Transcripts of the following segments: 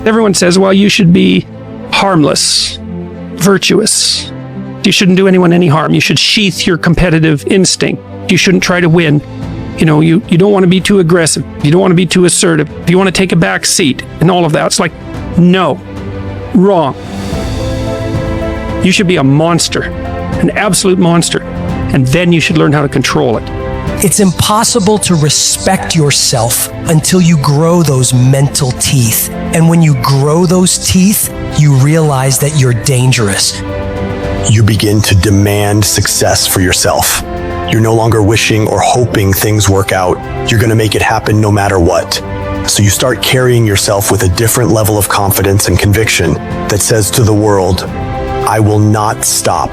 Everyone says, well, you should be harmless, virtuous. You shouldn't do anyone any harm. You should sheath your competitive instinct. You shouldn't try to win. You know, you don't want to be too aggressive. You don't want to be too assertive. You want to take a back seat and all of that. It's like, no, wrong. You should be a monster, an absolute monster. And then you should learn how to control it. It's impossible to respect yourself until you grow those mental teeth. And when you grow those teeth, you realize that you're dangerous. You begin to demand success for yourself. You're no longer wishing or hoping things work out. You're going to make it happen no matter what. So you start carrying yourself with a different level of confidence and conviction that says to the world, I will not stop.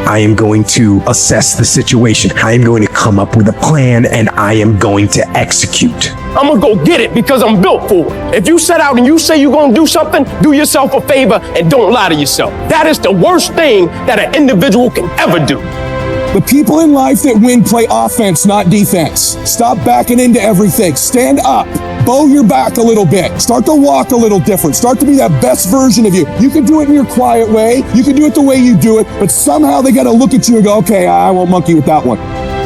I am going to assess the situation. I am going to come up with a plan and I am going to execute. I'm gonna go get it because I'm built for it. If you set out and you say you're gonna do something, do yourself a favor and don't lie to yourself. That is the worst thing that an individual can ever do. The people in life that win play offense, not defense. Stop backing into everything. Stand up. Bow your back a little bit. Start to walk a little different. Start to be that best version of you. You can do it in your quiet way. You can do it the way you do it, but somehow they got to look at you and go, okay, I won't monkey with that one.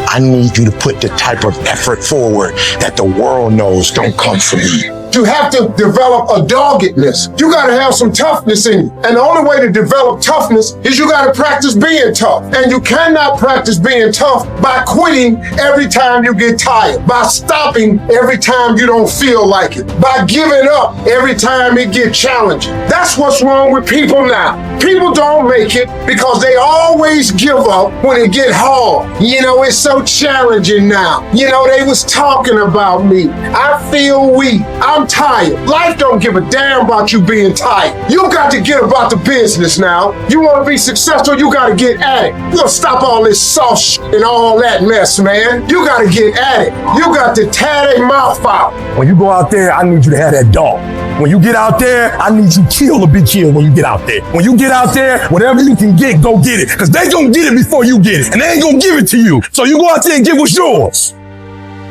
I need you to put the type of effort forward that the world knows don't come from me. You have to develop a doggedness. You got to have some toughness in you. And the only way to develop toughness is you got to practice being tough. And you cannot practice being tough by quitting every time you get tired, by stopping every time you don't feel like it, by giving up every time it gets challenging. That's what's wrong with people now. People don't make it because they always give up when it get hard. You know, it's so challenging now. You know, they was talking about me. I feel weak. I'm tired. Life don't give a damn about you being tired. You got to get about the business now. You want to be successful, you got to get at it. You got to stop all this soft shit and all that mess, man. You got to get at it. You got to tear their mouth out. When you go out there, I need you to have that dog. When you get out there, I need you kill to be killed when you get out there. When you get out there, whatever you can get, go get it. Because they gonna get it before you get it. And they ain't gonna give it to you. So you go out there and get what's yours.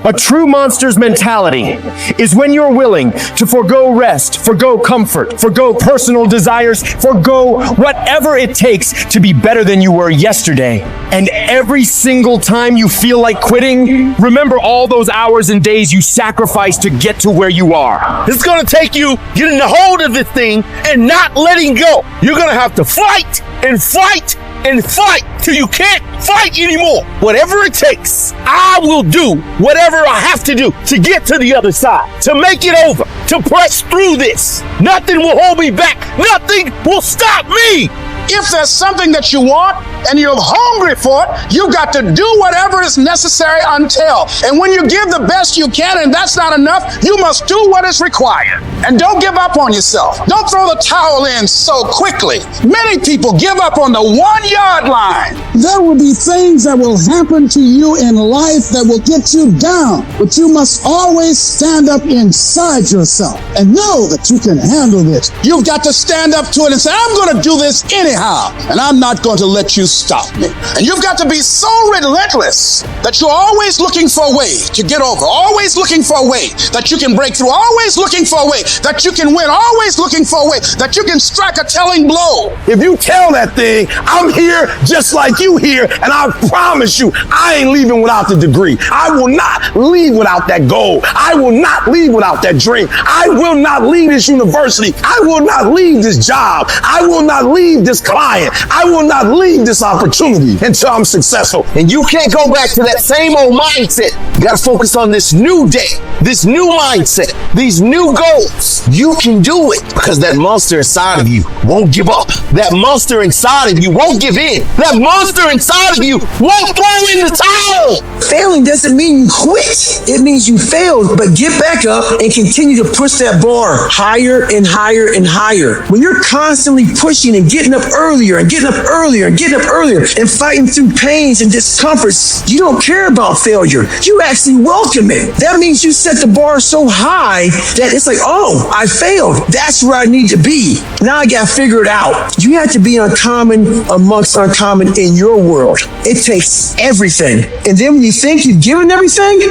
A true monster's mentality is when you're willing to forgo rest, forgo comfort, forgo personal desires, forgo whatever it takes to be better than you were yesterday. And every single time you feel like quitting, remember all those hours and days you sacrificed to get to where you are. It's gonna take you getting a hold of this thing and not letting go. You're gonna have to fight and fight and fight till you can't fight anymore. Whatever it takes, I will do whatever I have to do to get to the other side, to make it over, to press through this. Nothing will hold me back. Nothing will stop me. If there's something that you want and you're hungry for it, you got to do whatever is necessary until. And when you give the best you can and that's not enough, you must do what is required. And don't give up on yourself. Don't throw the towel in so quickly. Many people give up on the 1 yard line. There will be things that will happen to you in life that will get you down, but you must always stand up inside yourself and know that you can handle this. You've got to stand up to it and say, I'm going to do this anyhow, and I'm not going to let you stop me. And you've got to be so relentless that you're always looking for a way to get over, always looking for a way that you can break through, always looking for a way that you can win, always looking for a way that you can strike a telling blow. If you tell that thing, I'm here just like you here, and I promise you, I ain't leaving without the degree. I will not leave without that goal. I will not leave without that dream. I will not leave this university. I will not leave this job. I will not leave this client. I will not leave this opportunity until I'm successful. And you can't go back to that same old mindset. You gotta focus on this new day, this new mindset, these new goals. You can do it because that monster inside of you won't give up. That monster inside of you won't give in. That monster inside of you won't throw in the towel. Failing doesn't mean you quit. It means you failed, but get back up and continue to push that bar higher and higher and higher. When you're constantly pushing and getting up earlier and getting up earlier and getting up earlier and fighting through pains and discomforts, you don't care about failure. You actually welcome it. That means you set the bar so high that it's like, oh, I failed. That's where I need to be. Now I got to figure it out. You have to be uncommon amongst uncommon in your world. It takes everything. And then when you think you've given everything,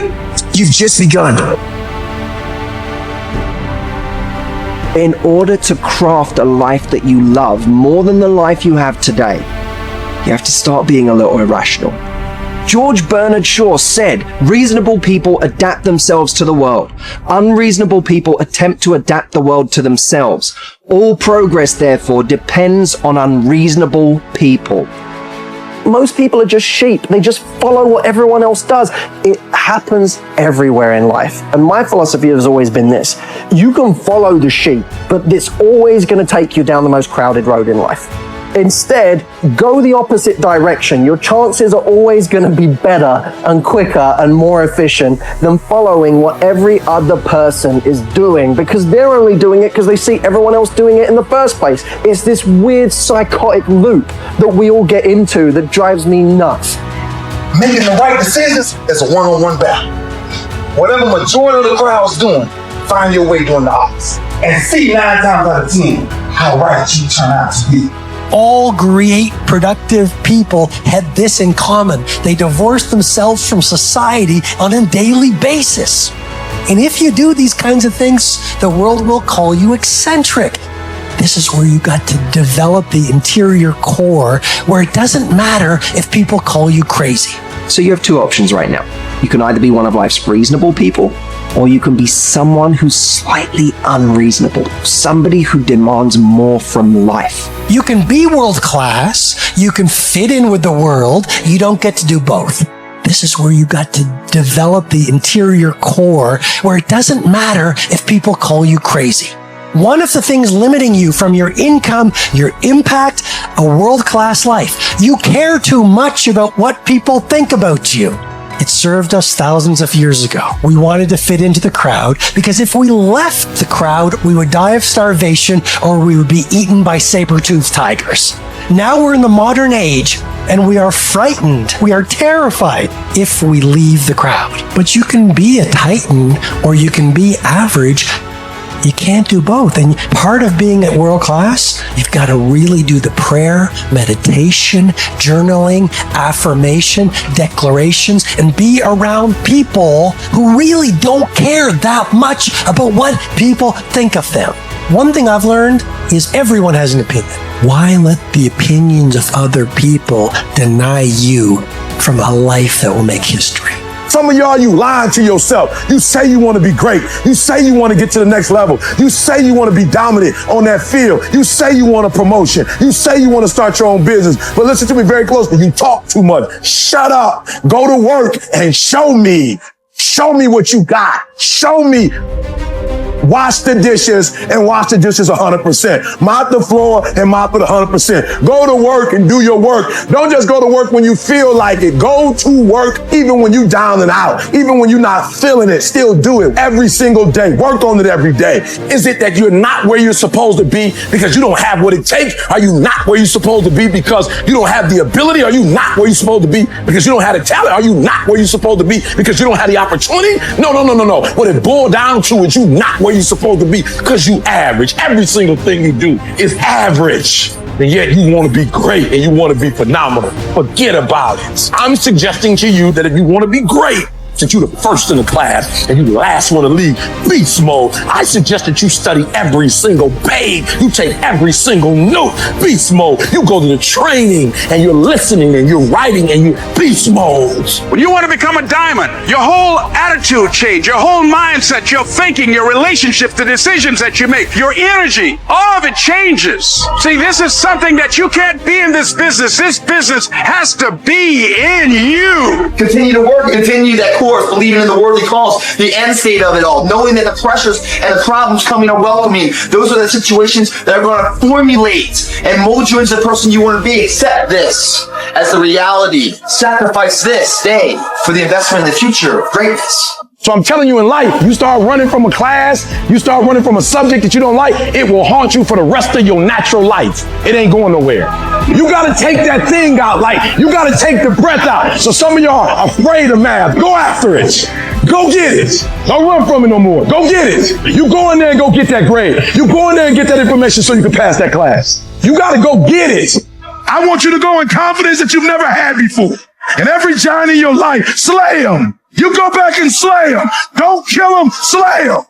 you've just begun. In order to craft a life that you love more than the life you have today, you have to start being a little irrational. George Bernard Shaw said, reasonable people adapt themselves to the world. Unreasonable people attempt to adapt the world to themselves. All progress, therefore, depends on unreasonable people. Most people are just sheep. They just follow what everyone else does. It happens everywhere in life. And my philosophy has always been this. You can follow the sheep, but it's always going to take you down the most crowded road in life. Instead, go the opposite direction. Your chances are always going to be better and quicker and more efficient than following what every other person is doing, because they're only doing it because they see everyone else doing it in the first place. It's this weird psychotic loop that we all get into that drives me nuts. Making the right decisions is a one-on-one battle. Whatever majority of the crowd's doing, find your way doing the opposite. And see 9 times out of 10 how right you turn out to be. All great, productive people had this in common. They divorced themselves from society on a daily basis. And if you do these kinds of things, the world will call you eccentric. This is where you got to develop the interior core, where it doesn't matter if people call you crazy. So you have two options right now. You can either be one of life's reasonable people, or you can be someone who's slightly unreasonable, somebody who demands more from life. You can be world class, you can fit in with the world, you don't get to do both. This is where you got to develop the interior core, where it doesn't matter if people call you crazy. One of the things limiting you from your income, your impact, a world-class life. You care too much about what people think about you. It served us thousands of years ago. We wanted to fit into the crowd because if we left the crowd, we would die of starvation or we would be eaten by saber-toothed tigers. Now we're in the modern age and we are frightened. We are terrified if we leave the crowd. But you can be a titan or you can be average. You can't do both. And part of being at world class, you've got to really do the prayer, meditation, journaling, affirmation, declarations, and be around people who really don't care that much about what people think of them. One thing I've learned is everyone has an opinion. Why let the opinions of other people deny you from a life that will make history? Some of y'all, you lying to yourself. You say you want to be great. You say you want to get to the next level. You say you want to be dominant on that field. You say you want a promotion. You say you want to start your own business. But listen to me very closely. You talk too much. Shut up. Go to work and show me. Show me what you got. Show me. Wash the dishes and wash the dishes 100%. Mop the floor and mop it 100%. Go to work and do your work. Don't just go to work when you feel like it. Go to work even when you down and out. Even when you're not feeling it, still do it every single day. Work on it every day. Is it that you're not where you're supposed to be because you don't have what it takes? Are you not where you're supposed to be because you don't have the ability? Are you not where you're supposed to be because you don't have the talent? Are you not where you're supposed to be because you don't have the opportunity? No. What it boiled down to is you not where you're supposed to be because you average. Every single thing you do is average. And yet you want to be great and you want to be phenomenal. Forget about it. I'm suggesting to you that if you want to be great, since you're the first in the class and you the last one to leave beast mode, I suggest that you study every single page. You take every single note, beast mode. You go to the training and you're listening and you're writing and you're beast mode. When you want to become a diamond, your whole attitude change, your whole mindset, your thinking, your relationships, the decisions that you make, your energy, all of it changes. See, this is something that you can't be in this business. This business has to be in you. Continue to work, continue that course, believing in the worldly calls, the end state of it all, knowing that the pressures and the problems coming are welcoming. Those are the situations that are going to formulate and mold you into the person you want to be. Accept this as the reality. Sacrifice this day for the investment in the future of greatness. So I'm telling you, in life, you start running from a class, you start running from a subject that you don't like, it will haunt you for the rest of your natural life. It ain't going nowhere. You gotta take that thing out, like you gotta take the breath out. So some of y'all are afraid of math. Go after it. Go get it. Don't run from it no more. Go get it. You go in there and go get that grade. You go in there and get that information so you can pass that class. You gotta go get it. I want you to go in confidence that you've never had before. And every giant in your life, slay him. You go back and slay him. Don't kill him, slay him.